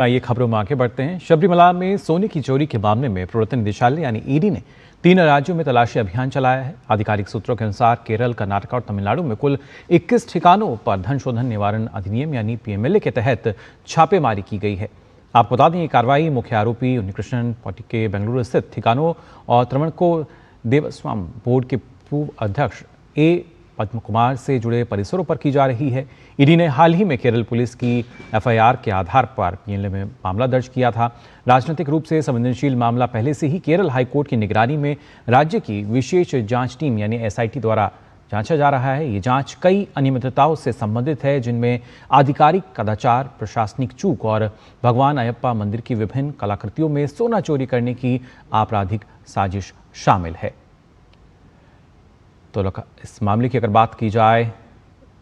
आइए खबरों में आगे बढ़ते हैं। शबरीमला में सोने की चोरी के मामले में प्रवर्तन निदेशालय यानी ईडी ने 3 राज्यों में तलाशी अभियान चलाया है। आधिकारिक सूत्रों के अनुसार केरल, कर्नाटक और तमिलनाडु में कुल 21 ठिकानों पर धन शोधन निवारण अधिनियम यानी पीएमएलए के तहत छापेमारी की गई है। आपको बता दें, ये कार्रवाई मुख्य आरोपी उन्नीकृष्णन पार्टी के बेंगलुरु स्थित ठिकानों और त्रवणकोर देवस्थानम बोर्ड के पूर्व अध्यक्ष ए पद्म कुमार से जुड़े परिसरों पर की जा रही है। ईडी ने हाल ही में केरल पुलिस की एफआईआर के आधार पर पीएमएलए में मामला दर्ज किया था। राजनीतिक रूप से संवेदनशील मामला पहले से ही केरल हाईकोर्ट की निगरानी में राज्य की विशेष जांच टीम यानी एसआईटी द्वारा जांचा जा रहा है। ये जांच कई अनियमितताओं से संबंधित है, जिनमें आधिकारिक कदाचार, प्रशासनिक चूक और भगवान अयप्पा मंदिर की विभिन्न कलाकृतियों में सोना चोरी करने की आपराधिक साजिश शामिल है। तो इस मामले की अगर बात की जाए,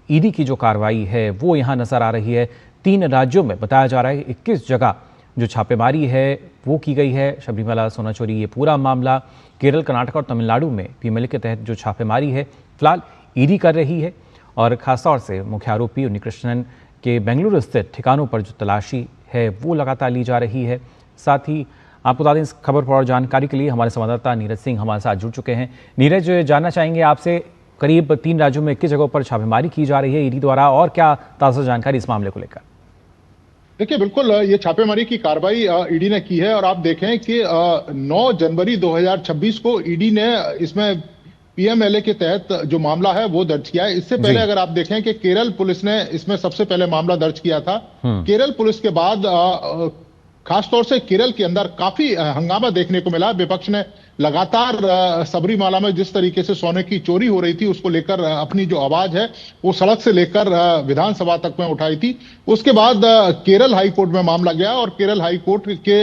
ईडी की जो कार्रवाई है वो यहाँ नजर आ रही है। 3 राज्यों में बताया जा रहा है 21 जगह जो छापेमारी है वो की गई है। शबरीमला सोना चोरी ये पूरा मामला केरल, कर्नाटक और तमिलनाडु में पीएमएलए के तहत जो छापेमारी है फिलहाल ईडी कर रही है। और खासतौर से मुख्य आरोपी उन्नीकृष्णन के बेंगलुरु स्थित ठिकानों पर जो तलाशी है वो लगातार ली जा रही है। साथ ही आपको बता दें, इस खबर पर और जानकारी के लिए हमारे संवाददाता नीरज सिंह हमारे साथ जुड़ चुके हैं। नीरज, जानना चाहेंगे आपसे, करीब 3 राज्यों में 21 जगहों पर छापेमारी की जा रही है ईडी द्वारा, और क्या ताज़ा जानकारी इस मामले को लेकर? देखिए, बिल्कुल ये छापेमारी की कार्रवाई ईडी ने की है और आप देखें कि 9 जनवरी 2026 को ईडी ने इसमें पीएमएलए के तहत जो मामला है वो दर्ज किया है। इससे पहले अगर आप देखें कि केरल पुलिस ने इसमें सबसे पहले मामला दर्ज किया था। केरल पुलिस के बाद खासतौर से केरल के अंदर काफी हंगामा देखने को मिला। विपक्ष ने लगातार सबरीमाला में जिस तरीके से सोने की चोरी हो रही थी उसको लेकर अपनी जो आवाज है वो सड़क से लेकर विधानसभा तक में उठाई थी। उसके बाद केरल हाईकोर्ट में मामला गया और केरल हाईकोर्ट के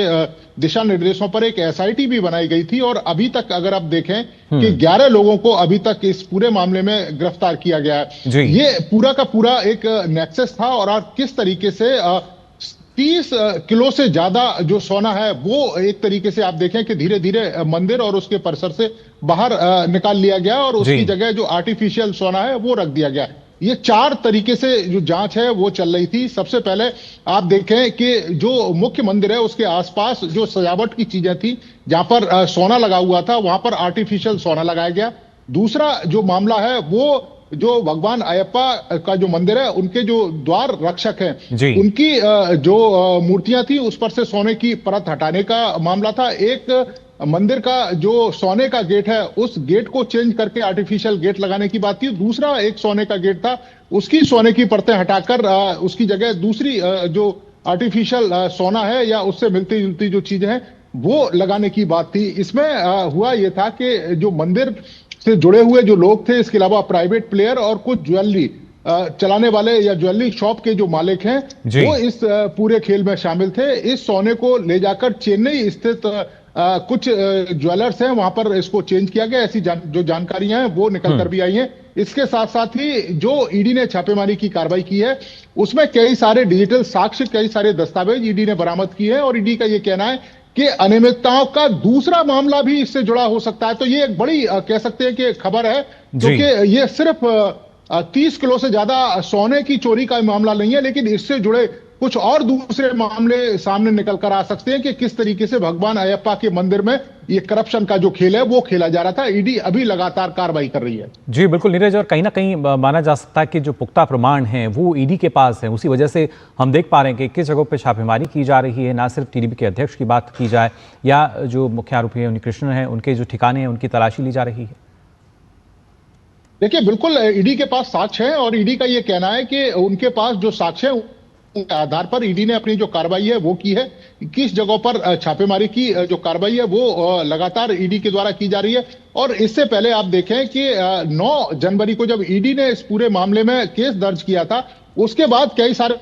दिशा निर्देशों पर एक एसआईटी भी बनाई गई थी। और अभी तक अगर आप देखें कि 11 लोगों को अभी तक इस पूरे मामले में गिरफ्तार किया गया है। ये पूरा का पूरा एक नेक्सस था और किस तरीके से 30 किलो से ज्यादा जो सोना है वो एक तरीके से आप देखें कि धीरे धीरे मंदिर और उसके परिसर से बाहर निकाल लिया गया और उसकी जगह जो आर्टिफिशियल सोना है वो रख दिया गया। ये 4 तरीके से जो जांच है वो चल रही थी। सबसे पहले आप देखें कि जो मुख्य मंदिर है उसके आसपास जो सजावट की चीजें थी, जहां पर सोना लगा हुआ था वहां पर आर्टिफिशियल सोना लगाया गया। दूसरा जो मामला है वो जो भगवान अयप्पा का जो मंदिर है उनके जो द्वार रक्षक हैं उनकी जो मूर्तियां थी उस पर से सोने की परत हटाने का मामला था। एक मंदिर का जो सोने का गेट है उस गेट को चेंज करके आर्टिफिशियल गेट लगाने की बात थी। दूसरा एक सोने का गेट था, उसकी सोने की परतें हटाकर उसकी जगह दूसरी जो आर्टिफिशियल सोना है या उससे मिलती जुलती जो चीजें हैं वो लगाने की बात थी। इसमें हुआ यह था कि जो मंदिर से जुड़े हुए जो लोग थे, इसके अलावा प्राइवेट प्लेयर और कुछ ज्वेलरी चलाने वाले या ज्वेलरी शॉप के जो मालिक हैं वो इस पूरे खेल में शामिल थे। इस सोने को ले जाकर चेन्नई स्थित कुछ ज्वेलर्स हैं वहां पर इसको चेंज किया गया। ऐसी जो जानकारियां हैं वो निकल कर भी आई हैं। इसके साथ साथ ही जो ईडी ने छापेमारी की कार्रवाई की है उसमें कई सारे डिजिटल साक्ष्य, कई सारे दस्तावेज ईडी ने बरामद किए हैं और ईडी का ये कहना है कि अनियमितताओं का दूसरा मामला भी इससे जुड़ा हो सकता है। तो ये एक बड़ी कह सकते हैं कि खबर है, क्योंकि ये सिर्फ 30 किलो से ज्यादा सोने की चोरी का मामला नहीं है, लेकिन इससे जुड़े कुछ और दूसरे मामले सामने निकल कर आ सकते हैं कि किस तरीके से भगवान अयप्पा के मंदिर में ये करप्शन का जो खेल है वो खेला जा रहा था। ईडी अभी लगातार कार्रवाई कर रही है। जी बिल्कुल नीरज, और कहीं ना कहीं माना जा सकता है कि जो पुख्ता प्रमाण हैं वो ईडी के पास है। उसी वजह से हम देख पा रहे हैं कि किस जगहों पे छापेमारी की जा रही है। ना सिर्फ टीडीपी के अध्यक्ष की बात की जाए या जो मुख्य आरोपी है उन्नीकृष्णन है उनके जो ठिकाने हैं उनकी तलाशी ली जा रही है। देखिए, बिल्कुल ईडी के पास साक्ष्य है और ईडी का ये कहना है कि उनके पास जो साक्ष्य है के आधार पर ईडी ने अपनी जो कार्रवाई है वो की है। किस जगहों पर छापेमारी की जो कार्रवाई है वो लगातार ईडी के द्वारा की जा रही है। और इससे पहले आप देखें कि 9 जनवरी को जब ईडी ने इस पूरे मामले में केस दर्ज किया था उसके बाद कई सारे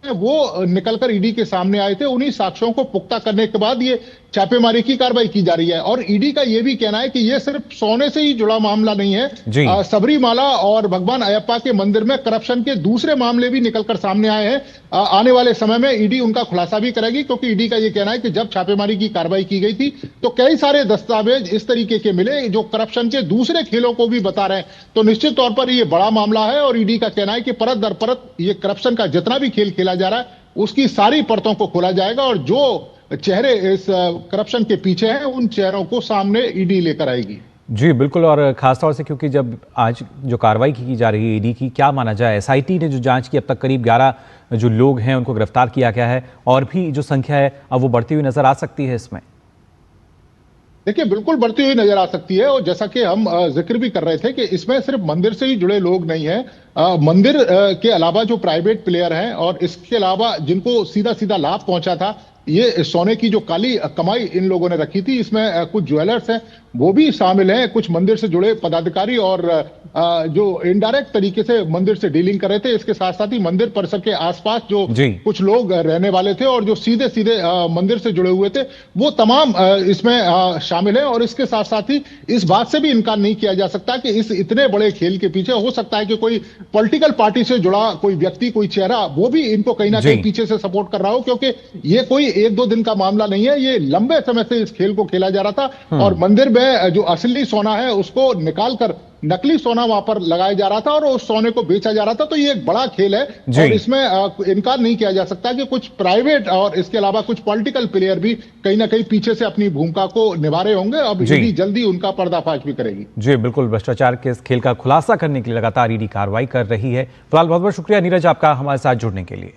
वो निकलकर ईडी के सामने आए थे। उन्हीं साक्ष्यों को पुख्ता करने के बाद ये छापेमारी की कार्रवाई की जा रही है। और ईडी का यह भी कहना है कि यह सिर्फ सोने से ही जुड़ा मामला नहीं है। सबरीमाला और भगवान अयप्पा के मंदिर में करप्शन के दूसरे मामले भी निकलकर सामने आए हैं। आने वाले समय में ईडी उनका खुलासा भी करेगी, क्योंकि ईडी का यह कहना है कि जब छापेमारी की कार्रवाई की गई थी तो कई सारे दस्तावेज इस तरीके के मिले जो करप्शन के दूसरे खेलों को भी बता रहे हैं। तो निश्चित तौर पर यह बड़ा मामला है और ईडी का कहना है कि परत दर परत ये करप्शन का जितना भी खेल खेला जा रहा है उसकी सारी परतों को खोला जाएगा और जो चेहरे इस करप्शन के पीछे हैं उन चेहरों को सामने ईडी लेकर आएगी। जी बिल्कुल, और खासतौर से क्योंकि जब आज जो कार्रवाई की जा रही है ईडी की, क्या माना जाए, एसआईटी ने जो जांच की अब तक करीब 11 जो लोग हैं उनको गिरफ्तार किया गया है, और भी जो संख्या है अब वो बढ़ती हुई नजर आ सकती है इसमें। देखिए बिल्कुल बढ़ती हुई नजर आ सकती है, और जैसा कि हम जिक्र भी कर रहे थे कि इसमें सिर्फ मंदिर से ही जुड़े लोग नहीं हैं, मंदिर के अलावा जो प्राइवेट प्लेयर हैं और इसके अलावा जिनको सीधा सीधा लाभ पहुंचा था, ये सोने की जो काली कमाई इन लोगों ने रखी थी, इसमें कुछ ज्वेलर्स हैं वो भी शामिल हैं, कुछ मंदिर से जुड़े पदाधिकारी और जो इनडायरेक्ट तरीके से मंदिर से डीलिंग कर रहे थे। इसके साथ साथ ही मंदिर परिसर के आसपास जो कुछ लोग रहने वाले थे और जो सीधे सीधे मंदिर से जुड़े हुए थे, वो तमाम इसमें शामिल है। और इसके साथ साथ ही इस बात से भी इनकार नहीं किया जा सकता कि इस इतने बड़े खेल के पीछे हो सकता है कि कोई पॉलिटिकल पार्टी से जुड़ा कोई व्यक्ति, कोई चेहरा, वो भी इनको कहीं ना कहीं पीछे से सपोर्ट कर रहा हो, क्योंकि ये कोई एक दो दिन का मामला नहीं है, ये लंबे समय से इस खेल को खेला जा रहा था और मंदिर में जो असली सोना है उसको निकालकर नकली सोना वहां पर लगाया जा रहा था और उस सोने को बेचा जा रहा था। तो ये एक बड़ा खेल है और इसमें इनकार नहीं किया जा सकता कि कुछ प्राइवेट और इसके अलावा कुछ पॉलिटिकल प्लेयर भी कहीं ना कहीं पीछे से अपनी भूमिका को निभा रहे होंगे। अब ईडी जल्दी उनका पर्दाफाश भी करेगी। जी बिल्कुल, भ्रष्टाचार के इस खेल का खुलासा करने के लिए लगातार ईडी कार्रवाई कर रही है। फिलहाल बहुत बहुत शुक्रिया नीरज आपका हमारे साथ जुड़ने के लिए।